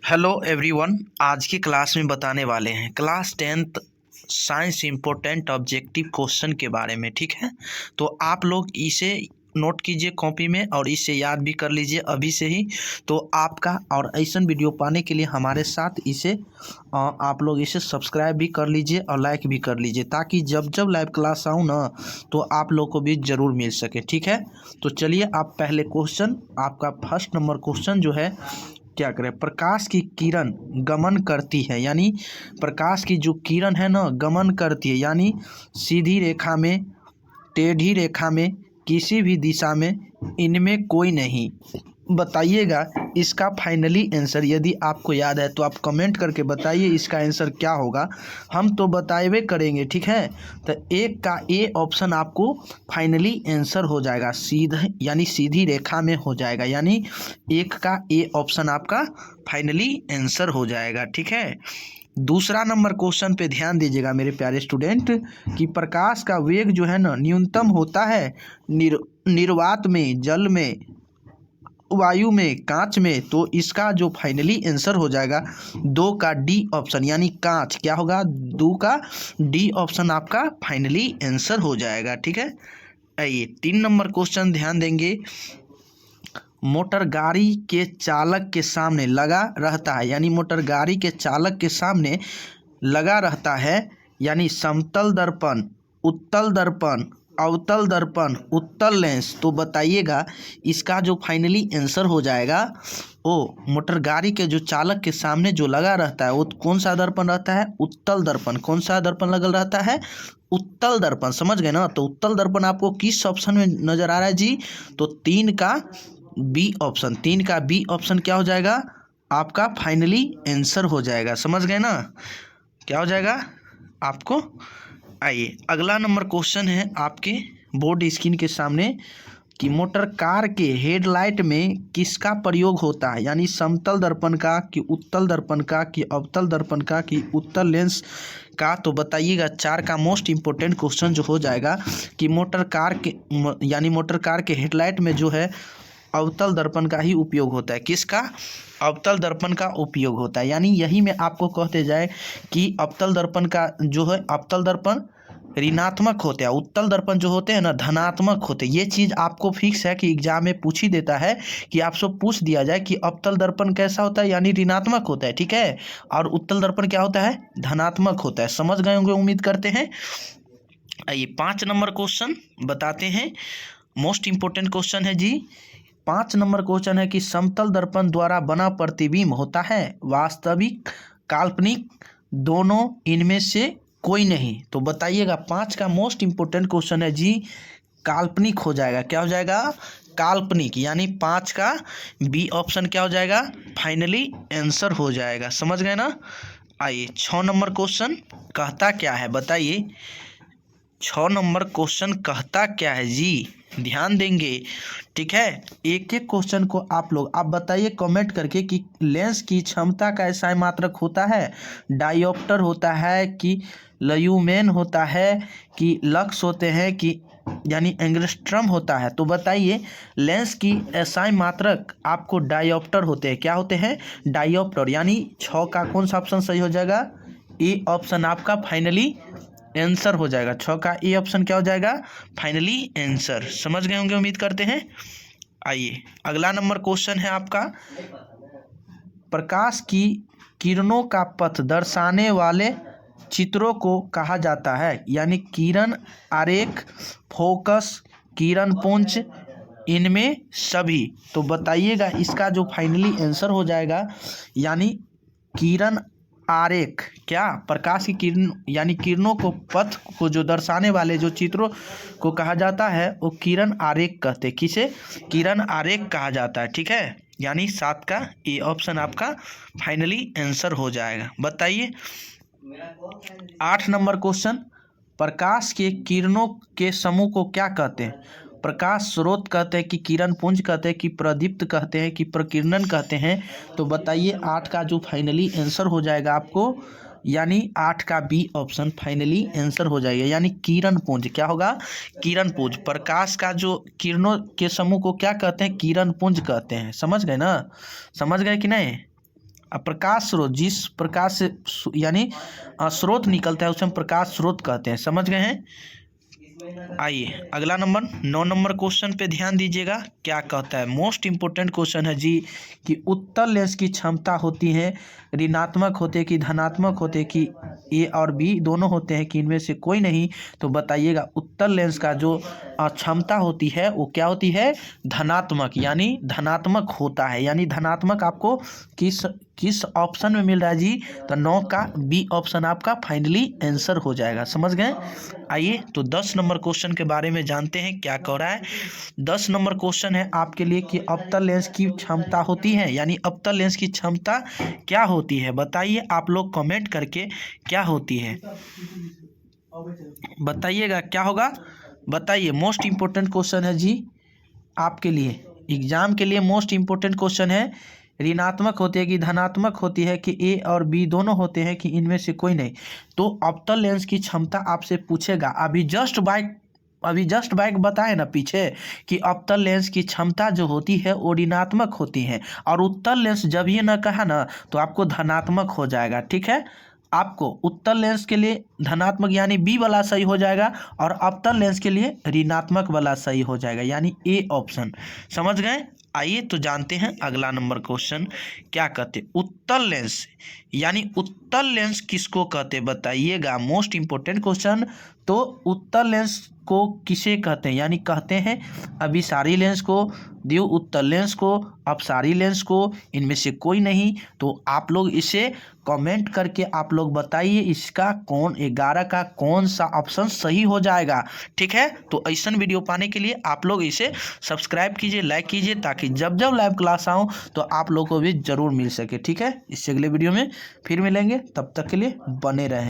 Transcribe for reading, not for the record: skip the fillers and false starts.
Hello everyone. आज की class में बताने वाले हैं class 10th science important objective question के बारे में। ठीक है, तो आप लोग इसे नोट कीजिए कॉपी में और इसे याद भी कर लीजिए अभी से ही। तो आपका और ऐसा वीडियो पाने के लिए हमारे साथ इसे आप लोग इसे सब्सक्राइब भी कर लीजिए और लाइक भी कर लीजिए, ताकि जब जब लाइव क्लास आऊँ ना तो आप लोग को भी ज़रूर मिल सके। ठीक है, तो चलिए आप पहले क्वेश्चन, आपका फर्स्ट नंबर क्वेश्चन जो है क्या करें। प्रकाश की किरण गमन करती है, यानी प्रकाश की जो किरण है ना गमन करती है, यानी सीधी रेखा में, टेढ़ी रेखा में, किसी भी दिशा में, इनमें कोई नहीं। बताइएगा इसका फाइनली आंसर। यदि आपको याद है तो आप कमेंट करके बताइए इसका आंसर क्या होगा। हम तो बताएबे करेंगे। ठीक है, तो एक का ए ऑप्शन आपको फाइनली आंसर हो जाएगा, सीधा यानी सीधी रेखा में हो जाएगा, यानी एक का ए ऑप्शन आपका फाइनली आंसर हो जाएगा। ठीक है, दूसरा नंबर क्वेश्चन पे ध्यान दीजिएगा मेरे प्यारे स्टूडेंट कि प्रकाश का वेग जो है ना न्यूनतम होता है निर्वात में, जल में, वायु में, कांच में। तो इसका जो फाइनली आंसर हो जाएगा दो का डी ऑप्शन, यानी कांच। क्या होगा? दो का डी ऑप्शन आपका फाइनली आंसर हो जाएगा। ठीक है, आइए 3 नंबर क्वेश्चन ध्यान देंगे। मोटर गाड़ी के चालक के सामने लगा रहता है, यानी मोटर गाड़ी के चालक के सामने लगा रहता है, यानी समतल दर्पण, उत्तल दर्पण, अवतल दर्पण, उत्तल लेंस। तो बताइएगा इसका जो फाइनली आंसर हो जाएगा ओ मोटर गाड़ी के जो चालक के सामने जो लगा रहता है वो कौन सा दर्पण रहता है? उत्तल दर्पण। कौन सा दर्पण लगल रहता है? उत्तल दर्पण। समझ गए ना? तो उत्तल दर्पण आपको किस ऑप्शन में नजर आ रहा है जी? तो 3 का बी ऑप्शन। 3 का बी ऑप्शन क्या हो जाएगा? आपका फाइनली आंसर हो जाएगा। समझ गए ना? क्या हो जाएगा आपको? आइए अगला नंबर क्वेश्चन है आपके बोर्ड स्क्रीन के सामने कि मोटर कार के हेडलाइट में किसका प्रयोग होता है, यानी समतल दर्पण का, कि उत्तल दर्पण का, कि अवतल दर्पण का, कि उत्तल लेंस का। तो बताइएगा 4 का मोस्ट इम्पोर्टेंट क्वेश्चन जो हो जाएगा कि मोटर कार के यानी मोटर कार के हेडलाइट में जो है अवतल दर्पण का ही उपयोग होता है। किसका? अवतल दर्पण का उपयोग होता है। यानी यही में आपको कहते जाए कि अवतल दर्पण का जो है, अवतल दर्पण ऋणात्मक होते हैं, उत्तल दर्पण जो होते हैं ना धनात्मक होते हैं। ये चीज़ आपको फिक्स है कि एग्जाम में पूछ ही देता है कि आपसे पूछ दिया जाए कि अवतल दर्पण कैसा होता है, यानी ऋणात्मक होता है। ठीक है, और उत्तल दर्पण क्या होता है? धनात्मक होता है। समझ गए होंगे उम्मीद करते हैं। आइए 5 नंबर क्वेश्चन बताते हैं। मोस्ट इम्पोर्टेंट क्वेश्चन है जी। 5 नंबर क्वेश्चन है कि समतल दर्पण द्वारा बना प्रतिबिंब होता है वास्तविक, काल्पनिक, दोनों, इनमें से कोई नहीं। तो बताइएगा 5 का मोस्ट इम्पोर्टेंट क्वेश्चन है जी, काल्पनिक हो जाएगा। क्या हो जाएगा? काल्पनिक, यानी 5 का बी ऑप्शन क्या हो जाएगा? फाइनली आंसर हो जाएगा। समझ गए ना? आइए 6 नंबर क्वेश्चन कहता क्या है बताइए। 6 नंबर क्वेश्चन कहता क्या है जी? ध्यान देंगे। ठीक है, एक एक क्वेश्चन को आप बताइए कमेंट करके कि लेंस की क्षमता का एसआई मात्रक होता है, डायोप्टर होता है, कि लयूमेन होता है, कि लक्स होते हैं, कि यानी एंगस्ट्रम होता है। तो बताइए लेंस की एसआई मात्रक आपको डायोप्टर होते हैं। क्या होते हैं? डायोप्टर। यानी 6 का कौन सा ऑप्शन सही हो जाएगा? ए ऑप्शन आपका फाइनली आंसर हो जाएगा। 6 का ए ऑप्शन क्या हो जाएगा? Finally answer. समझ गए होंगे उम्मीद करते हैं। आइए अगला नंबर क्वेश्चन है आपका, प्रकाश की किरणों का पथ दर्शाने वाले चित्रों को कहा जाता है, यानी किरण आरेख, फोकस, किरण पुंज, इनमें सभी। तो बताइएगा इसका जो फाइनली आंसर हो जाएगा, यानी किरण आरेख। क्या? प्रकाश की किरण यानी किरणों को, पथ को जो दर्शाने वाले जो चित्रों को कहा जाता है वो किरण आरेख कहते हैं। किसे? किरण आरेख कहा जाता है। ठीक है, यानी 7 का ए ऑप्शन आपका फाइनली आंसर हो जाएगा। बताइए 8 नंबर क्वेश्चन, प्रकाश के किरणों के समूह को क्या कहते हैं? प्रकाश स्रोत कहते हैं, कि किरण पुंज कहते हैं, कि प्रदीप्त कहते हैं, कि प्रकीर्णन कहते हैं। तो बताइए 8 का जो फाइनली आंसर हो जाएगा आपको, यानी 8 का बी ऑप्शन फाइनली आंसर हो जाएगा, यानी किरण पुंज। क्या होगा? किरण पुंज। प्रकाश का जो किरणों के समूह को क्या कहते हैं? किरण पुंज कहते हैं। समझ गए ना? समझ गए कि नहीं? अब प्रकाश स्रोत जिस प्रकाश से यानी स्रोत निकलता है उसे हम प्रकाश स्रोत कहते हैं। समझ गए हैं। आइए अगला नंबर 9 नंबर क्वेश्चन पे ध्यान दीजिएगा, क्या कहता है। मोस्ट इंपोर्टेंट क्वेश्चन है जी कि उत्तल लेंस की क्षमता होती है ऋणात्मक होते कि धनात्मक होते कि ए और बी दोनों होते हैं कि इनमें से कोई नहीं। तो बताइएगा उत्तल लेंस का जो क्षमता होती है वो क्या होती है, धनात्मक, यानी धनात्मक होता है। यानी धनात्मक आपको किस ऑप्शन में मिल रहा है जी, तो 9 का बी ऑप्शन आपका फाइनली आंसर हो जाएगा। समझ गए। आइए तो 10 नंबर क्वेश्चन के बारे में जानते हैं क्या कह रहा है। 10 नंबर क्वेश्चन है आपके लिए कि अवतल लेंस की क्षमता होती है, यानी अवतल लेंस की क्षमता क्या होती है। बताइए आप लोग कमेंट करके क्या होती है, बताइएगा क्या होगा, बताइए। मोस्ट इंपोर्टेंट क्वेश्चन है जी आपके लिए, एग्जाम के लिए मोस्ट इंपोर्टेंट क्वेश्चन है। ऋणात्मक होती है कि धनात्मक होती है कि ए और बी दोनों होते हैं कि इनमें से कोई नहीं। तो अवतल लेंस की क्षमता आपसे पूछेगा। अभी जस्ट बाइक बताए ना पीछे कि अवतल लेंस की क्षमता जो होती है वो ऋणात्मक होती है, और उत्तल लेंस जब ये ना कहा ना तो आपको धनात्मक हो जाएगा। ठीक है, आपको उत्तल लेंस के लिए धनात्मक यानी बी वाला सही हो जाएगा, और अवतल लेंस के लिए ऋणात्मक वाला सही हो जाएगा, यानी ए ऑप्शन। समझ गए। आइए तो जानते हैं अगला नंबर क्वेश्चन क्या कहते। उत्तल लेंस यानी उत्तल लेंस किसको कहते बताइएगा। Most important question. तो उत्तल लेंस को किसे कहते हैं, यानी कहते हैं अभिसारी लेंस को, द्वि उत्तल लेंस को, अपसारी लेंस को, इनमें से कोई नहीं। तो आप लोग इसे कमेंट करके आप लोग बताइए इसका 11 का कौन सा ऑप्शन सही हो जाएगा। ठीक है, तो ऐसा वीडियो पाने के लिए आप लोग इसे सब्सक्राइब कीजिए, लाइक कीजिए, ताकि जब जब लाइव क्लास आऊँ तो आप लोग को भी ज़रूर मिल सके। ठीक है, इससे अगले वीडियो में फिर मिलेंगे, तब तक के लिए बने रहें।